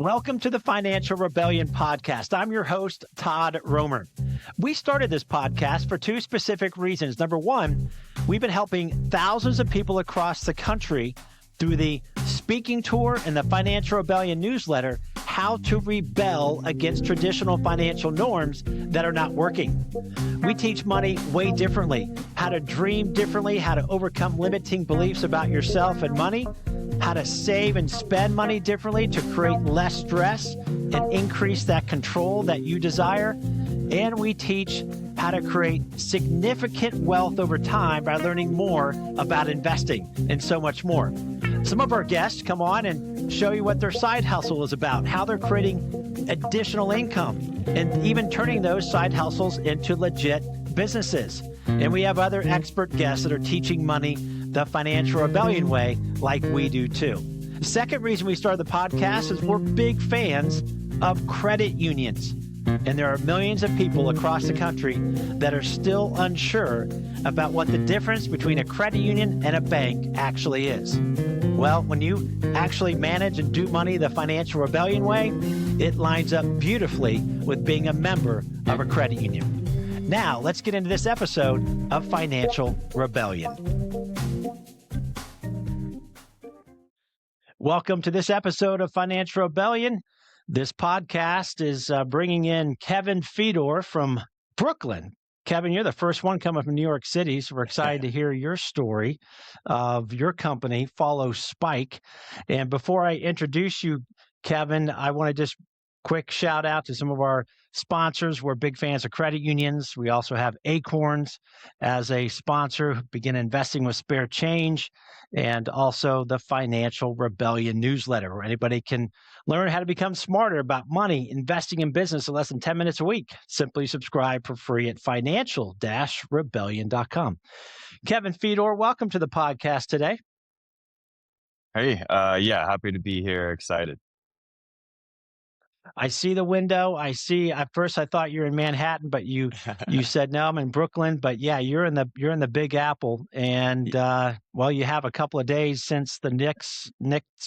Welcome to the Financial Rebellion Podcast. I'm your host, Todd Romer. We started this podcast for two specific reasons. Number one, we've been helping thousands of people across the country through the speaking tour and the Financial Rebellion newsletter, how to rebel against traditional financial norms that are not working. We teach money way differently, how to dream differently, how to overcome limiting beliefs about yourself and money, how to save and spend money differently to create less stress and increase that control that you desire. And we teach how to create significant wealth over time by learning more about investing and so much more. Some of our guests come on and show you what their side hustle is about, how they're creating additional income, and even turning those side hustles into legit businesses. And we have other expert guests that are teaching money the Financial Rebellion way, like we do too. The second reason we started the podcast is we're big fans of credit unions. And there are millions of people across the country that are still unsure about what the difference between a credit union and a bank actually is. Well, when you actually manage and do money the Financial Rebellion way, it lines up beautifully with being a member of a credit union. Now, let's get into this episode of Financial Rebellion. Welcome to this episode of Financial Rebellion. This podcast is bringing in Kevin Fedor from Brooklyn. Kevin, you're the first one coming from New York City, so we're excited to hear your story of your company, Follow Spike. And before I introduce you, Kevin, I want to just quick shout out to some of our sponsors. We're big fans of credit unions. We also have Acorns as a sponsor, Begin Investing with Spare Change, and also the Financial Rebellion newsletter, where anybody can learn how to become smarter about money, investing in business in less than 10 minutes a week. Simply subscribe for free at financial-rebellion.com. Kevin Fedor, welcome to the podcast today. Hey, happy to be here. Excited. I see the window. At first I thought you were in Manhattan, but you said no, I'm in Brooklyn. But yeah, you're in the Big Apple, and you have a couple of days since the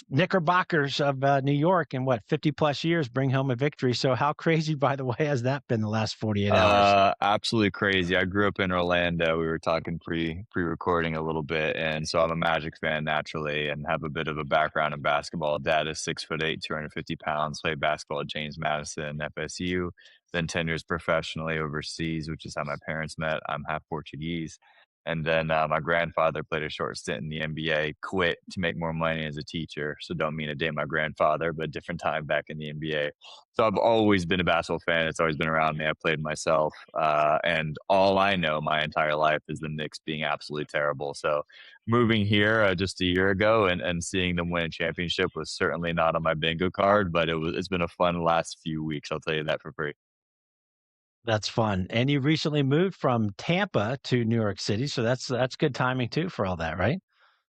Knickerbockers of New York in 50 plus years bring home a victory. So how crazy, by the way, has that been the last 48 hours? Absolutely crazy. I grew up in Orlando. We were talking pre-recording a little bit, and so I'm a Magic fan naturally, and have a bit of a background in basketball. Dad is 6'8", 250 pounds. Played basketball at James Madison, FSU. Then 10 years professionally overseas, which is how my parents met. I'm half Portuguese. And then my grandfather played a short stint in the NBA, quit to make more money as a teacher. So don't mean to date my grandfather, but different time back in the NBA. So I've always been a basketball fan. It's always been around me. I played myself. And all I know my entire life is the Knicks being absolutely terrible. So moving here just a year ago and seeing them win a championship was certainly not on my bingo card, but it's been a fun last few weeks. I'll tell you that for free. That's fun. And you recently moved from Tampa to New York City, so that's good timing too for all that, right?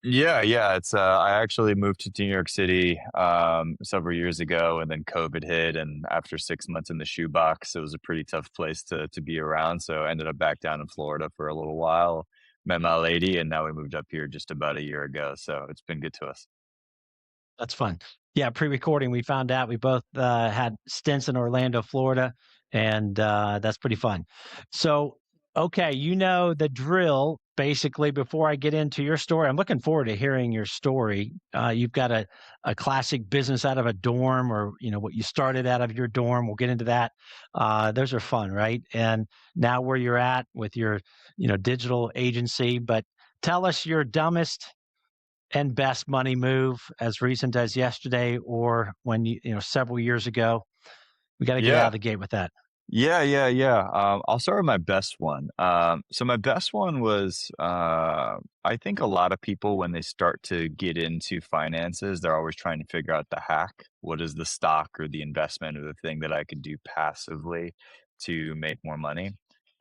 Yeah. It's I actually moved to New York City several years ago, and then COVID hit, and after 6 months in the shoebox, it was a pretty tough place to be around. So I ended up back down in Florida for a little while, met my lady, and now we moved up here just about a year ago. So it's been good to us. That's fun. Yeah, pre-recording, we found out we both had stints in Orlando, Florida, and that's pretty fun. So, okay, you know the drill. Basically, before I get into your story, I'm looking forward to hearing your story. You've got a classic business out of a dorm, or what you started out of your dorm. We'll get into that. Those are fun, right? And now where you're at with your digital agency. But tell us your dumbest and best money move as recent as yesterday, or when several years ago. We got to get out of the gate with that. Yeah. I'll start with my best one. So my best one was, I think a lot of people, when they start to get into finances, they're always trying to figure out the hack. What is the stock or the investment or the thing that I could do passively to make more money?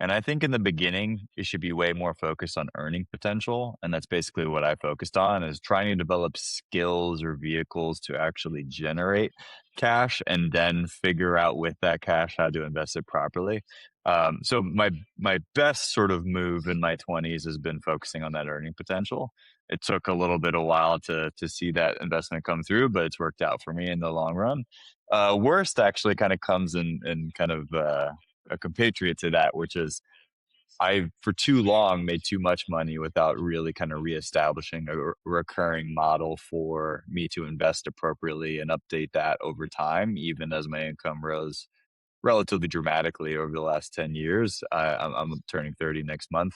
And I think in the beginning, it should be way more focused on earning potential. And that's basically what I focused on, is trying to develop skills or vehicles to actually generate cash and then figure out with that cash how to invest it properly. So my best sort of move in my 20s has been focusing on that earning potential. it took a little bit of while to see that investment come through, but it's worked out for me in the long run. Worst actually kind of comes in kind of a compatriot to that, which is I for too long made too much money without really kind of reestablishing a recurring model for me to invest appropriately and update that over time, even as my income rose relatively dramatically over the last 10 years. I'm turning 30 next month.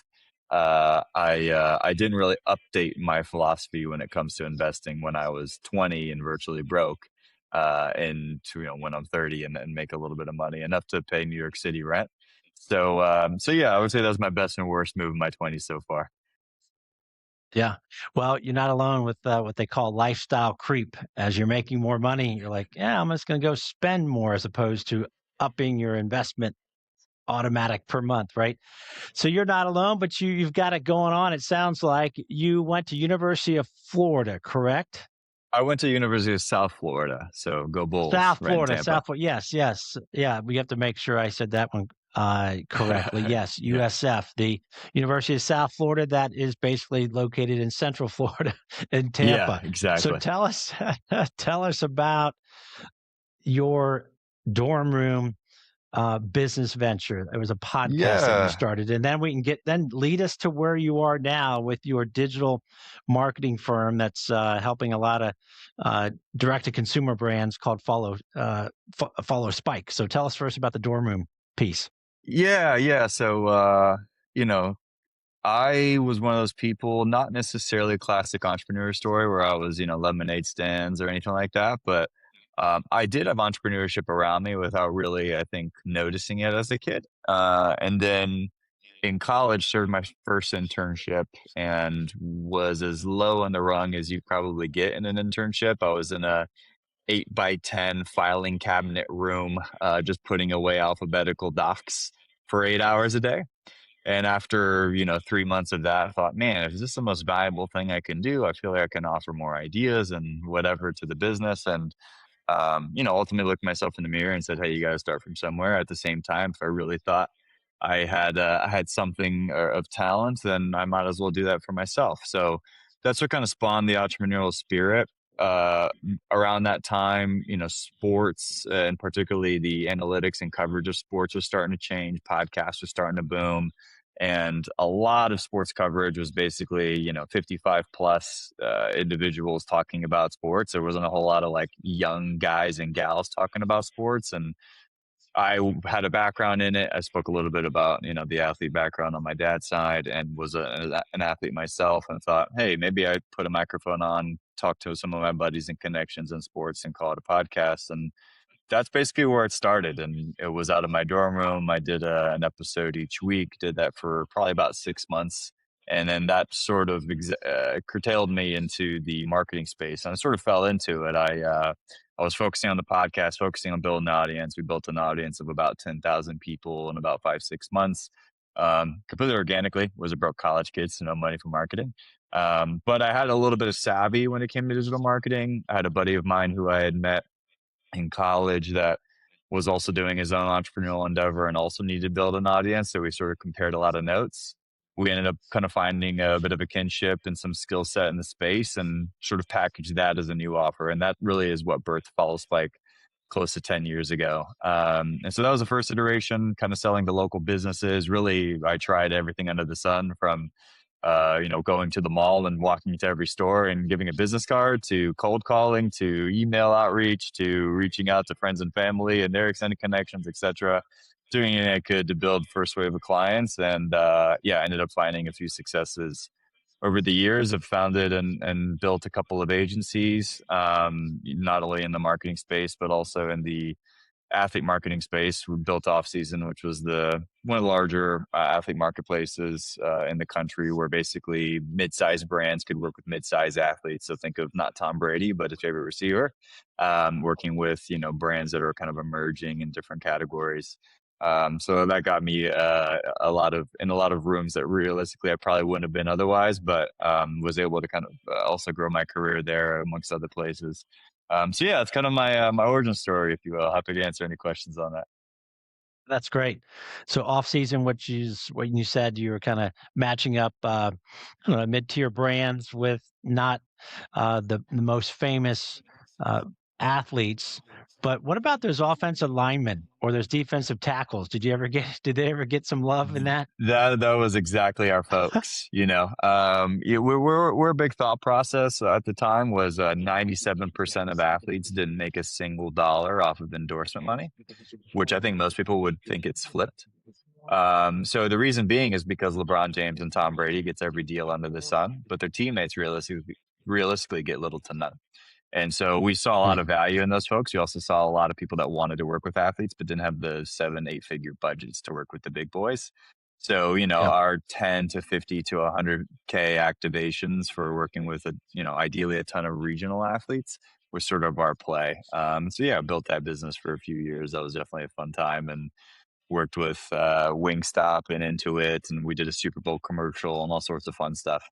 I didn't really update my philosophy when it comes to investing when I was 20 and virtually broke. And when I'm 30 and make a little bit of money, enough to pay New York City rent. So yeah, I would say that was my best and worst move in my 20s so far. Yeah. Well, you're not alone with what they call lifestyle creep. As you're making more money, you're like, yeah, I'm just going to go spend more as opposed to upping your investment automatic per month, right? So you're not alone, but you've got it going on. It sounds like you went to University of Florida, correct? I went to University of South Florida, so go Bulls, South right in Florida, Tampa. South Florida. Yes, yes. Yeah, we have to make sure I said that one correctly. Yes, Yeah. USF, the University of South Florida, that is basically located in Central Florida in Yeah, Tampa. So exactly. tell us tell us about your dorm room business venture. It was a podcast that you Yeah. started, and then we can then lead us to where you are now with your digital marketing firm that's helping a lot of direct to consumer brands called Follow Spike. So tell us first about the dorm room piece. Yeah, yeah. So you know, I was one of those people, not necessarily a classic entrepreneur story where I was, lemonade stands or anything like that, but I did have entrepreneurship around me without really, I think, noticing it as a kid. And then in college, served my first internship and was as low on the rung as you probably get in an internship. I was in a 8 by 10 filing cabinet room, just putting away alphabetical docs for 8 hours a day. And after, 3 months of that, I thought, man, is this the most valuable thing I can do? I feel like I can offer more ideas and whatever to the business. And ultimately looked myself in the mirror and said, "Hey, you got to start from somewhere." At the same time, if I really thought I had something of talent, then I might as well do that for myself. So that's what kind of spawned the entrepreneurial spirit. Around that time, sports and particularly the analytics and coverage of sports was starting to change. Podcasts were starting to boom. And a lot of sports coverage was basically, 55 plus individuals talking about sports. There wasn't a whole lot of like young guys and gals talking about sports. And had a background in it. I spoke a little bit about, the athlete background on my dad's side and was an athlete myself and thought, hey, maybe I put a microphone on, talk to some of my buddies and connections in sports and call it a podcast. And that's basically where it started. And it was out of my dorm room. I did an episode each week, did that for probably about 6 months. And then that sort of curtailed me into the marketing space. And I sort of fell into it. I was focusing on the podcast, focusing on building an audience. We built an audience of about 10,000 people in about 5, 6 months. Completely organically, was a broke college kid, so no money for marketing. But I had a little bit of savvy when it came to digital marketing. I had a buddy of mine who I had met in college that was also doing his own entrepreneurial endeavor and also needed to build an audience. So we sort of compared a lot of notes. We ended up kind of finding a bit of a kinship and some skill set in the space and sort of packaged that as a new offer. And that really is what birthed Follow Spike close to 10 years ago. And so that was the first iteration, kind of selling to local businesses. Really, I tried everything under the sun from going to the mall and walking to every store and giving a business card to cold calling to email outreach to reaching out to friends and family and their extended connections, etc. Doing anything I could to build first wave of clients. And I ended up finding a few successes over the years. Have founded and built a couple of agencies, not only in the marketing space, but also in the athlete marketing space. We built Off Season, which was the one of the larger athlete marketplaces in the country, where basically mid-sized brands could work with mid-sized athletes. So think of not Tom Brady, but his favorite receiver, working with brands that are kind of emerging in different categories. So that got me a lot of rooms that realistically I probably wouldn't have been otherwise, but was able to kind of also grow my career there amongst other places. So yeah, it's kind of my origin story, if you will. Happy to answer any questions on that. That's great. So off season, which is when you said you were kind of matching up, I don't know, mid-tier brands with not the most famous uh, athletes. But what about those offensive linemen or those defensive tackles? Did you ever get? Did they ever get some love in that? That was exactly our folks, you know. Yeah, we're a big thought process at the time was 97% of athletes didn't make a single dollar off of endorsement money, which I think most people would think it's flipped. So the reason being is because LeBron James and Tom Brady gets every deal under the sun, but their teammates realistically get little to none. And so we saw a lot Hmm. of value in those folks. We also saw a lot of people that wanted to work with athletes, but didn't have the 7, 8 figure budgets to work with the big boys. So, you know, Yep. our 10 to 50 to 100K activations for working with ideally a ton of regional athletes was sort of our play. So yeah, I built that business for a few years. That was definitely a fun time and worked with Wingstop and Intuit, and we did a Super Bowl commercial and all sorts of fun stuff.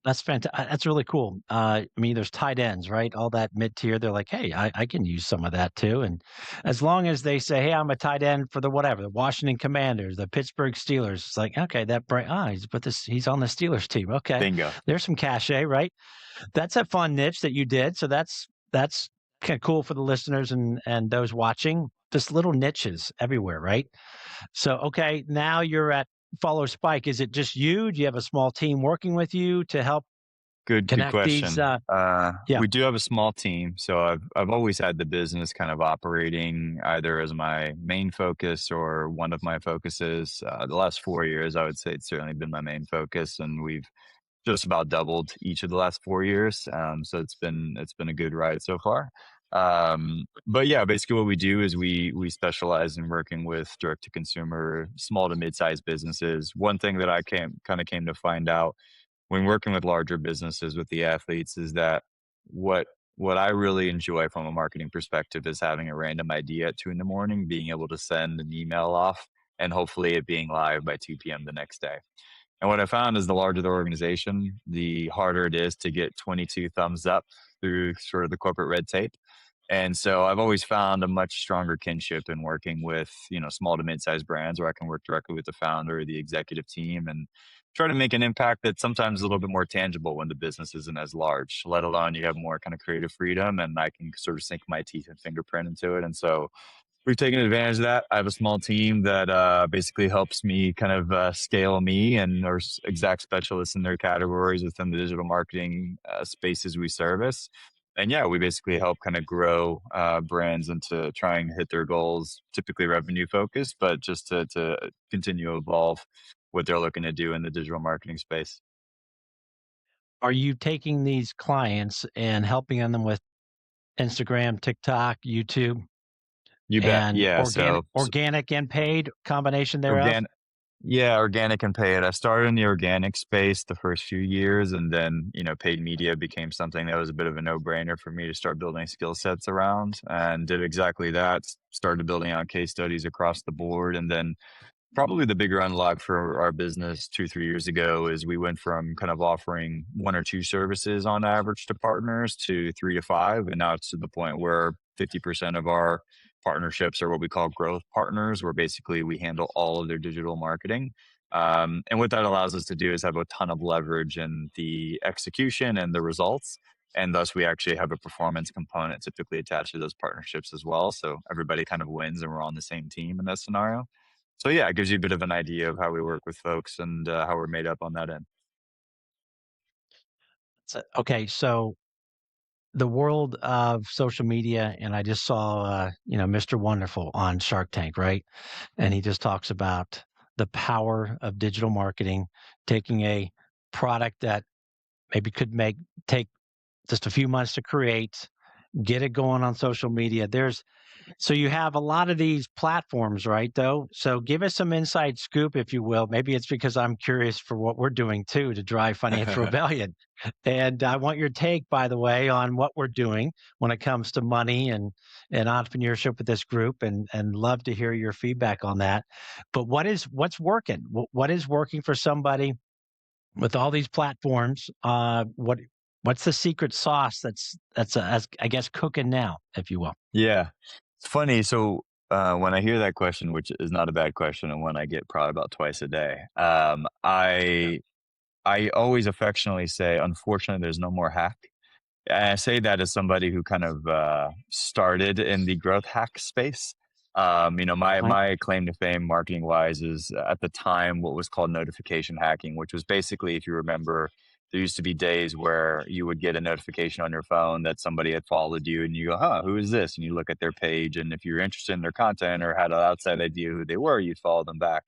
That's fantastic. That's really cool. I mean, there's tight ends, right? All that mid tier. They're like, hey, I can use some of that too. And as long as they say, hey, I'm a tight end for the whatever, the Washington Commanders, the Pittsburgh Steelers, it's like, okay, he's on the Steelers team. Okay, Bingo. there's some cachet, right? That's a fun niche that you did. So that's kind of cool for the listeners and those watching. Just little niches everywhere, right? So, okay, now you're at Follow Spike. Is it just you? Do you have a small team working with you to help Good connect these? question. Yeah, We do have a small team, so I've always had the business kind of operating either as my main focus or one of my focuses. The last 4 years, I would say it's certainly been my main focus, and we've just about doubled each of the last 4 years. So it's been a good ride so far. But yeah, basically what we do is we specialize in working with direct to consumer, small to mid sized businesses. One thing that I came to find out when working with larger businesses with the athletes is that what what I really enjoy from a marketing perspective is having a random idea at 2 in the morning, being able to send an email off, and hopefully it being live by 2 p.m. the next day. And what I found is the larger the organization, the harder it is to get 22 thumbs up through sort of the corporate red tape. And so I've always found a much stronger kinship in working with, small to mid-sized brands where I can work directly with the founder or the executive team and try to make an impact that's sometimes a little bit more tangible when the business isn't as large, let alone you have more kind of creative freedom and I can sort of sink my teeth and fingerprint into it. And so we've taken advantage of that. I have a small team that basically helps me kind of scale me and our exact specialists in their categories within the digital marketing spaces we service. And yeah, we basically help kind of grow brands into trying to hit their goals, typically revenue focused, but just to continue to evolve what they're looking to do in the digital marketing space. are you taking these clients and helping them with Instagram, TikTok, YouTube, You bet. and Yeah. So organic and paid combination thereof? organic. Yeah, organic and paid. I started in the organic space the first few years, and then paid media became something that was a bit of a no-brainer for me to start building skill sets around, and did exactly that. Started building out case studies across the board, and then probably the bigger unlock for our business 2, 3 years ago is we went from kind of offering one or two services on average to partners to 3 to 5. And now it's to the point where 50% of our partnerships are what we call growth partners, where basically we handle all of their digital marketing. And what that allows us to do is have a ton of leverage in the execution and the results. And thus, we actually have a performance component typically attached to those partnerships as well. So everybody kind of wins and we're on the same team in that scenario. So yeah, it gives you a bit of an idea of how we work with folks and how we're made up on that end. Okay, so the world of social media, and I just saw, Mr. Wonderful on Shark Tank, right? And he just talks about the power of digital marketing, taking a product that maybe could take just a few months to create, get it going on social media. So you have a lot of these platforms, right, though? So give us some inside scoop, if you will. Maybe it's because I'm curious for what we're doing too to drive financial rebellion. And I want your take, by the way, on what we're doing when it comes to money and entrepreneurship with this group, and love to hear your feedback on that. But what's working? What is working for somebody with all these platforms? What's the secret sauce that's I guess cooking now, if you will? Yeah. It's funny. So When I hear that question, which is not a bad question, and one I get probably about twice a day, I always affectionately say, unfortunately, there's no more hack. And I say that as somebody who kind of started in the growth hack space. Right. My claim to fame, marketing wise, is at the time what was called notification hacking, which was basically, if you remember, there used to be days where you would get a notification on your phone that somebody had followed you, and you go, "Huh, who is this?" And you look at their page, and if you're interested in their content or had an outside idea who they were, you'd follow them back.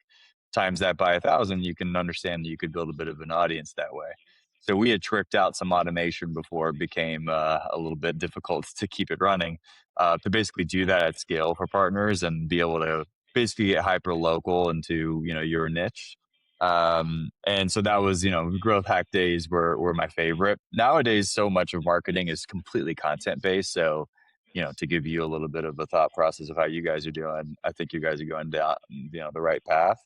Times that by 1,000, you can understand that you could build a bit of an audience that way. So we had tricked out some automation before it became a little bit difficult to keep it running, to basically do that at scale for partners and be able to basically get hyper local into your niche. And so that was growth hack days were my favorite. Nowadays, so much of marketing is completely content based. So to give you a little bit of a thought process of how you guys are doing, I think you guys are going down the right path.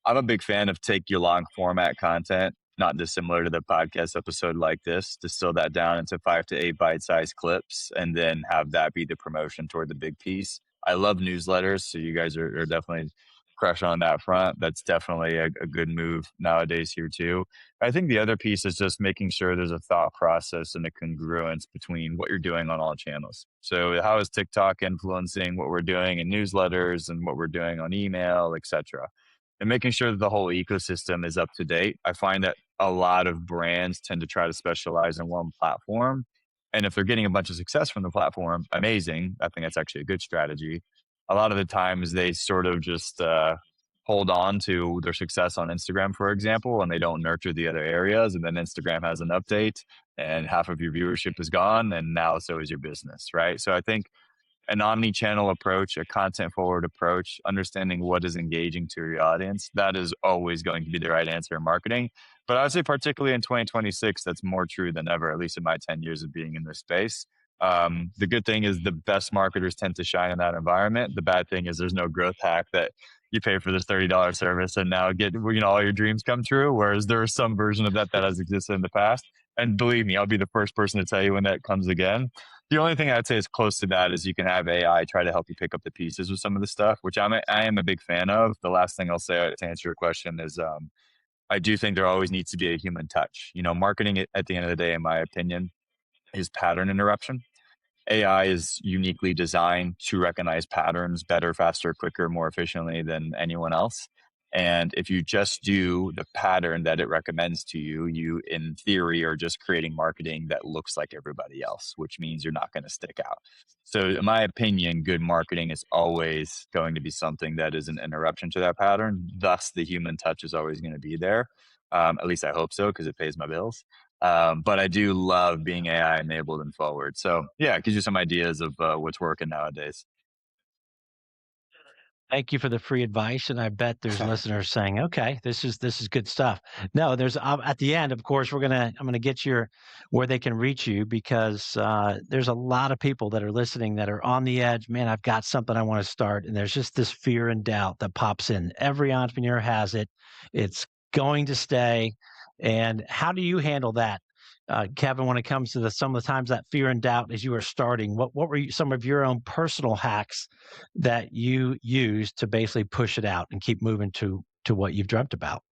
I'm a big fan of take your long format content, not dissimilar to the podcast episode like this, distill that down into 5 to 8 bite-sized clips, and then have that be the promotion toward the big piece. I love newsletters, so you guys are definitely crushing on that front. That's definitely a good move nowadays here too. I think the other piece is just making sure there's a thought process and a congruence between what you're doing on all channels. So how is TikTok influencing what we're doing in newsletters and what we're doing on email, etc., and making sure that the whole ecosystem is up to date. I find that a lot of brands tend to try to specialize in one platform. And if they're getting a bunch of success from the platform, amazing. I think that's actually a good strategy. A lot of the times they sort of just hold on to their success on Instagram, for example, and they don't nurture the other areas. And then Instagram has an update and half of your viewership is gone. And now so is your business, right? So I think an omni-channel approach, a content forward approach, understanding what is engaging to your audience, that is always going to be the right answer in marketing. But I would say particularly in 2026, that's more true than ever, at least in my 10 years of being in this space. The good thing is the best marketers tend to shine in that environment. The bad thing is there's no growth hack that you pay for this $30 service and now get all your dreams come true. Whereas there is some version of that has existed in the past. And believe me, I'll be the first person to tell you when that comes again. The only thing I'd say is close to that is you can have AI try to help you pick up the pieces with some of the stuff, which I am a big fan of. The last thing I'll say to answer your question is I do think there always needs to be a human touch. Marketing at the end of the day, in my opinion, is pattern interruption. AI is uniquely designed to recognize patterns better, faster, quicker, more efficiently than anyone else. And if you just do the pattern that it recommends to you, you in theory are just creating marketing that looks like everybody else, which means you're not going to stick out. So, in my opinion, good marketing is always going to be something that is an interruption to that pattern. Thus, the human touch is always going to be there. At least I hope so because it pays my bills. But I do love being AI enabled and forward. So yeah, it gives you some ideas of what's working nowadays. Thank you for the free advice, and I bet there's listeners saying, "Okay, this is good stuff." No, there's at the end, of course, I'm gonna get your where they can reach you because there's a lot of people that are listening that are on the edge. Man, I've got something I want to start, and there's just this fear and doubt that pops in. Every entrepreneur has it. It's going to stay. And how do you handle that, Kevin? When it comes to some of the times that fear and doubt as you were starting, what were some of your own personal hacks that you use to basically push it out and keep moving to what you've dreamt about?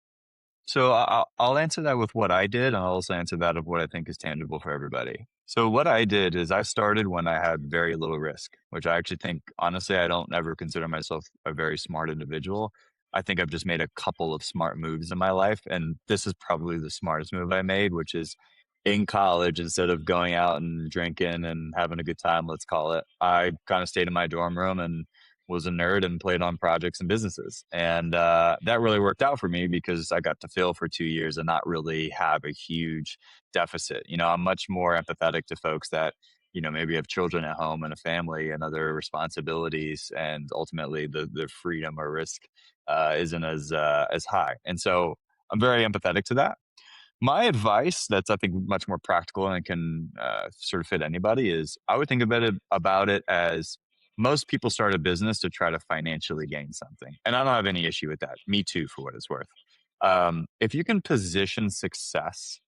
So I'll answer that with what I did, and I'll also answer that of what I think is tangible for everybody. So what I did is I started when I had very little risk, which I actually think, honestly, I don't ever consider myself a very smart individual. I think I've just made a couple of smart moves in my life, and this is probably the smartest move I made, which is in college, instead of going out and drinking and having a good time, let's call it, I kind of stayed in my dorm room and was a nerd and played on projects and businesses. And that really worked out for me because I got to fail for 2 years and not really have a huge deficit. I'm much more empathetic to folks that, maybe have children at home and a family and other responsibilities. And ultimately the freedom or risk isn't as high. And so I'm very empathetic to that. My advice that's I think much more practical and can sort of fit anybody is I would think about it as most people start a business to try to financially gain something, and I don't have any issue with that. Me too, for what it's worth. If you can position success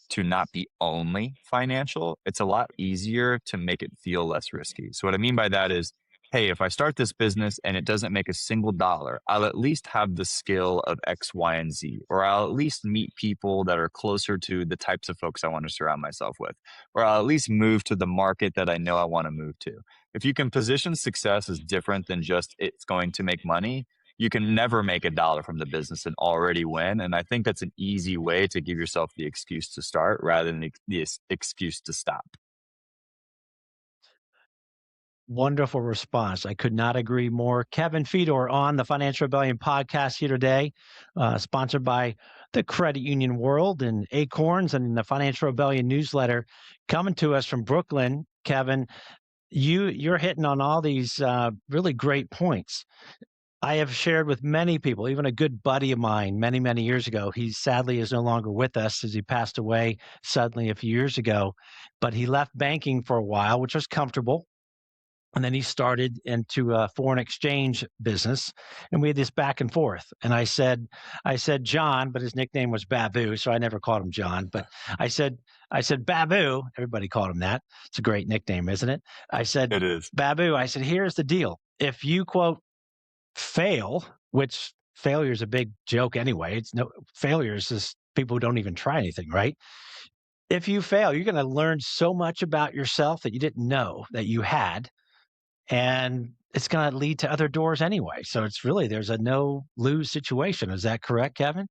to not be only financial, it's a lot easier to make it feel less risky. So what I mean by that is hey, if I start this business and it doesn't make a single dollar, I'll at least have the skill of X, Y, and Z, or I'll at least meet people that are closer to the types of folks I want to surround myself with, or I'll at least move to the market that I know I want to move to. If you can position success as different than just it's going to make money, you can never make a dollar from the business and already win. And I think that's an easy way to give yourself the excuse to start rather than the excuse to stop. Wonderful response. I could not agree more. Kevin Fedor on the Financial Rebellion podcast here today, sponsored by the Credit Union World and Acorns and the Financial Rebellion newsletter, coming to us from Brooklyn. Kevin, you're hitting on all these really great points. I have shared with many people, even a good buddy of mine many, many years ago. He sadly is no longer with us as he passed away suddenly a few years ago, but he left banking for a while, which was comfortable. And then he started into a foreign exchange business, and we had this back and forth. And I said, John, but his nickname was Babu, so I never called him John. But I said, Babu. Everybody called him that. It's a great nickname, isn't it? I said, It is. Babu. I said, here's the deal. If you quote fail, which failure is a big joke anyway. It's no failure is just people who don't even try anything, right? If you fail, you're going to learn so much about yourself that you didn't know that you had, and it's going to lead to other doors anyway. So it's really there's a no lose situation. Is that correct, Kevin?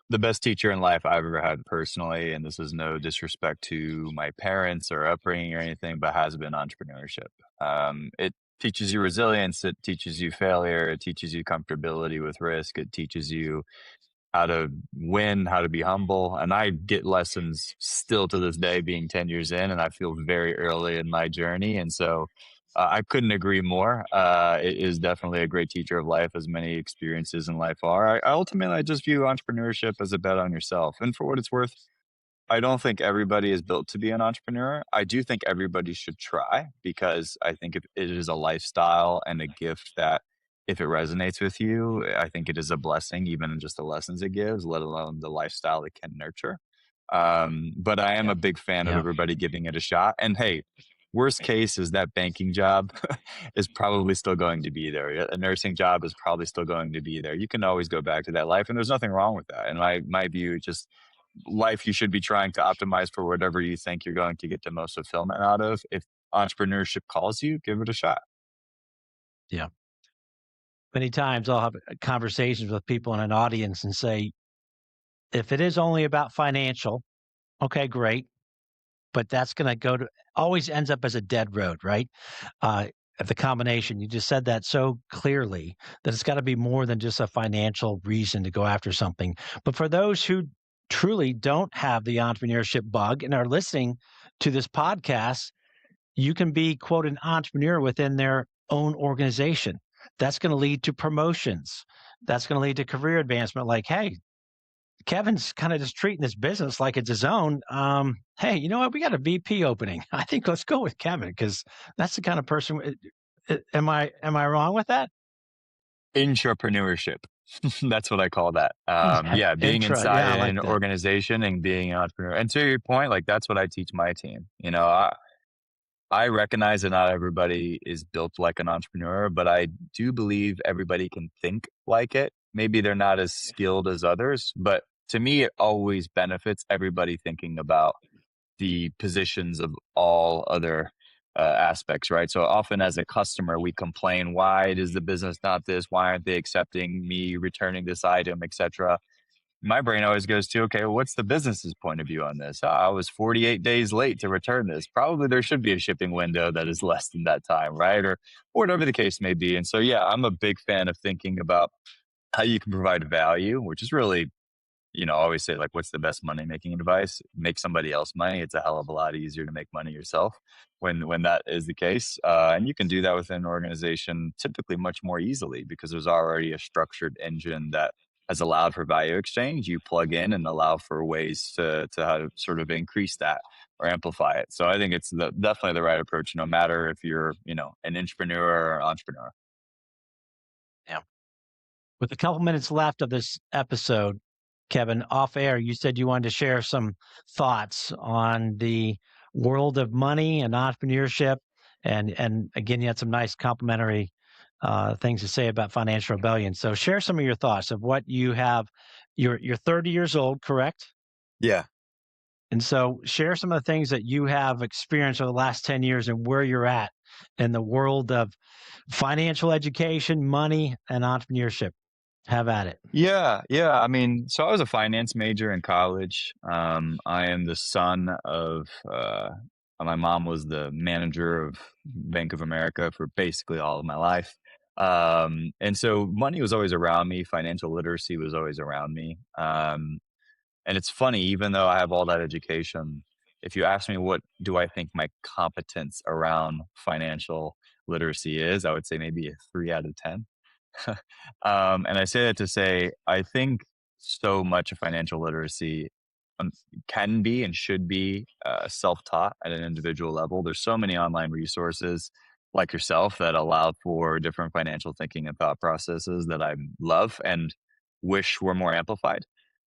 The best teacher in life I've ever had personally, and this is no disrespect to my parents or upbringing or anything, but has been entrepreneurship. It teaches you resilience, it teaches you failure, it teaches you comfortability with risk, it teaches you how to win, how to be humble. And I get lessons still to this day, being 10 years in, and I feel very early in my journey. And so I couldn't agree more. It is definitely a great teacher of life, as many experiences in life are. I just view entrepreneurship as a bet on yourself. And for what it's worth, I don't think everybody is built to be an entrepreneur. I do think everybody should try because I think it is a lifestyle and a gift that if it resonates with you, I think it is a blessing, even in just the lessons it gives, let alone the lifestyle it can nurture. But I am Yeah. a big fan of Yeah. everybody giving it a shot. And hey, worst case is that banking job is probably still going to be there. A nursing job is probably still going to be there. You can always go back to that life, and there's nothing wrong with that. And my view, just life you should be trying to optimize for whatever you think you're going to get the most fulfillment out of. If entrepreneurship calls you, give it a shot. Yeah. Many times I'll have conversations with people in an audience and say, if it is only about financial, okay, great. But that's going to go to always ends up as a dead road, right? Uh, of the combination, you just said that so clearly that it's got to be more than just a financial reason to go after something. But for those who truly don't have the entrepreneurship bug and are listening to this podcast, you can be, quote, an entrepreneur within their own organization. That's going to lead to promotions. That's going to lead to career advancement. Like, hey, Kevin's kind of just treating this business like it's his own. Hey, you know what? We got a VP opening. I think let's go with Kevin because that's the kind of person. Am I wrong with that? Intrapreneurship. That's what I call that. Yeah, being Intra, inside yeah, I like an that. organization and being an entrepreneur. And to your point, like that's what I teach my team. I recognize that not everybody is built like an entrepreneur, but I do believe everybody can think like it. Maybe they're not as skilled as others, but to me, it always benefits everybody thinking about the positions of all other aspects, right? So often as a customer, we complain, why does the business not this? Why aren't they accepting me returning this item, etc.? My brain always goes to, okay, well, what's the business's point of view on this? I was 48 days late to return this. Probably there should be a shipping window that is less than that time, right? Or whatever the case may be. And so, yeah, I'm a big fan of thinking about how you can provide value, which is really, I always say, like, what's the best money making advice? Make somebody else money. It's a hell of a lot easier to make money yourself when that is the case. And you can do that within an organization typically much more easily because there's already a structured engine that has allowed for value exchange. You plug in and allow for ways to how to sort of increase that or amplify it. So I think it's definitely the right approach, no matter if you're, an entrepreneur or entrepreneur. Yeah. With a couple minutes left of this episode, Kevin, off air, you said you wanted to share some thoughts on the world of money and entrepreneurship And again, you had some nice complimentary things to say about Financial Rebellion. So share some of your thoughts of what you have. You're 30 years old, correct? Yeah. And so share some of the things that you have experienced over the last 10 years and where you're at in the world of financial education, money, and entrepreneurship. Have at it. Yeah, yeah. I mean, so I was a finance major in college. I am the son of my mom was the manager of Bank of America for basically all of my life. And so money was always around me. Financial literacy was always around me. And it's funny, even though I have all that education, if you ask me what do I think my competence around financial literacy is, I would say maybe a 3 out of 10. And I say that to say, I think so much of financial literacy um, can be and should be self-taught at an individual level. There's so many online resources like yourself that allow for different financial thinking and thought processes that I love and wish were more amplified.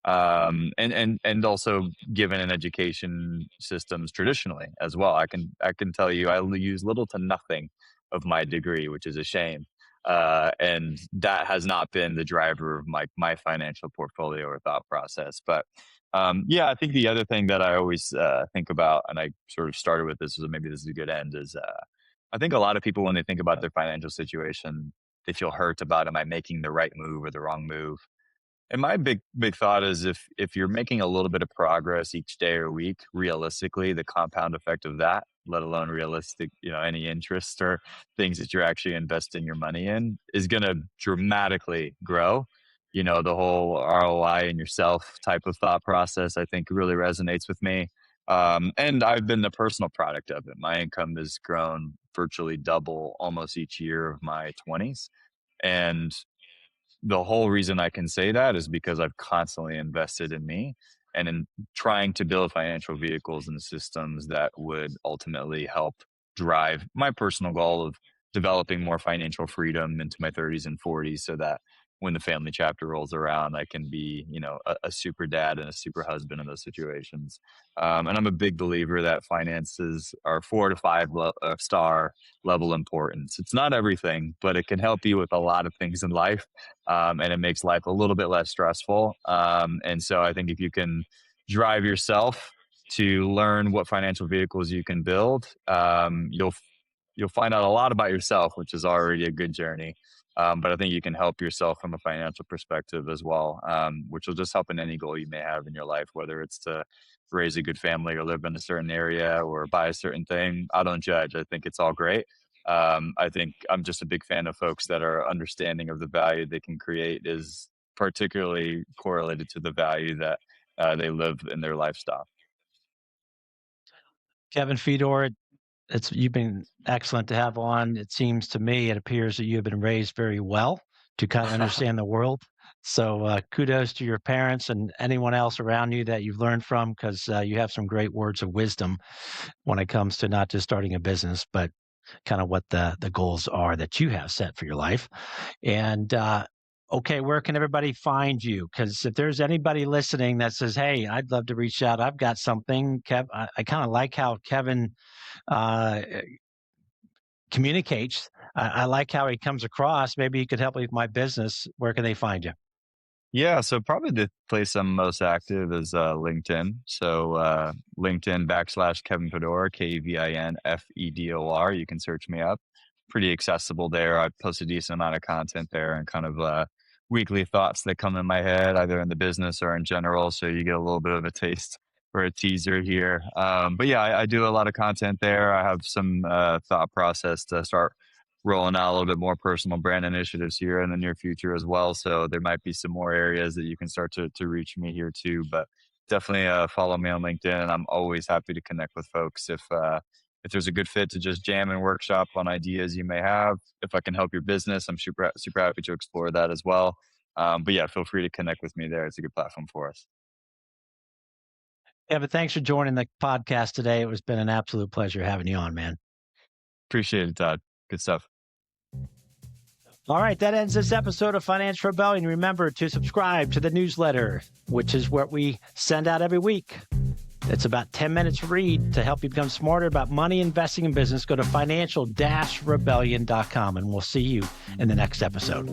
And also given in education systems traditionally as well. I can tell you I use little to nothing of my degree, which is a shame, and that has not been the driver of my financial portfolio or thought process. But yeah, I think the other thing that I always think about, and I sort of started with this, so maybe this is a good end, is I think a lot of people when they think about their financial situation, they feel hurt about, am I making the right move or the wrong move? And my big thought is if you're making a little bit of progress each day or week, realistically, the compound effect of that, let alone realistic, any interest or things that you're actually investing your money in, is going to dramatically grow. The whole ROI in yourself type of thought process, I think, really resonates with me. And I've been the personal product of it. My income has grown virtually double almost each year of my 20s. And the whole reason I can say that is because I've constantly invested in me and in trying to build financial vehicles and systems that would ultimately help drive my personal goal of developing more financial freedom into my 30s and 40s so that when the family chapter rolls around, I can be, a super dad and a super husband in those situations. And I'm a big believer that finances are 4 to 5 star level importance. It's not everything, but it can help you with a lot of things in life, and it makes life a little bit less stressful. And so I think if you can drive yourself to learn what financial vehicles you can build, you'll find out a lot about yourself, which is already a good journey. But I think you can help yourself from a financial perspective as well, which will just help in any goal you may have in your life, whether it's to raise a good family or live in a certain area or buy a certain thing. I don't judge. I think it's all great. I think I'm just a big fan of folks that are understanding of the value they can create is particularly correlated to the value that they live in their lifestyle. Kevin Fedor, you've been excellent to have on. It seems to me, it appears that you have been raised very well to kind of understand the world. So kudos to your parents and anyone else around you that you've learned from, because you have some great words of wisdom when it comes to not just starting a business, but kind of what the goals are that you have set for your life. And okay, where can everybody find you? Because if there's anybody listening that says, "Hey, I'd love to reach out. I've got something." I kind of like how Kevin uh, communicates. I like how he comes across. Maybe he could help me with my business. Where can they find you? Yeah, so probably the place I'm most active is LinkedIn. So LinkedIn /Kevin Fedor, KevinFedor. You can search me up. Pretty accessible there. I post a decent amount of content there and kind of weekly thoughts that come in my head, either in the business or in general. So you get a little bit of a taste or a teaser here. But yeah, I do a lot of content there. I have some thought process to start rolling out a little bit more personal brand initiatives here in the near future as well. So there might be some more areas that you can start to reach me here too. But definitely follow me on LinkedIn, and I'm always happy to connect with folks if there's a good fit to just jam and workshop on ideas you may have. If I can help your business, I'm super happy to explore that as well. But yeah, feel free to connect with me there. It's a good platform for us. Yeah, but thanks for joining the podcast today. It was been an absolute pleasure having you on, man. Appreciate it, Todd. Good stuff. All right, that ends this episode of Financial Rebellion. Remember to subscribe to the newsletter, which is what we send out every week. It's about 10 minutes read to help you become smarter about money, investing, and business. Go to financial-rebellion.com, and we'll see you in the next episode.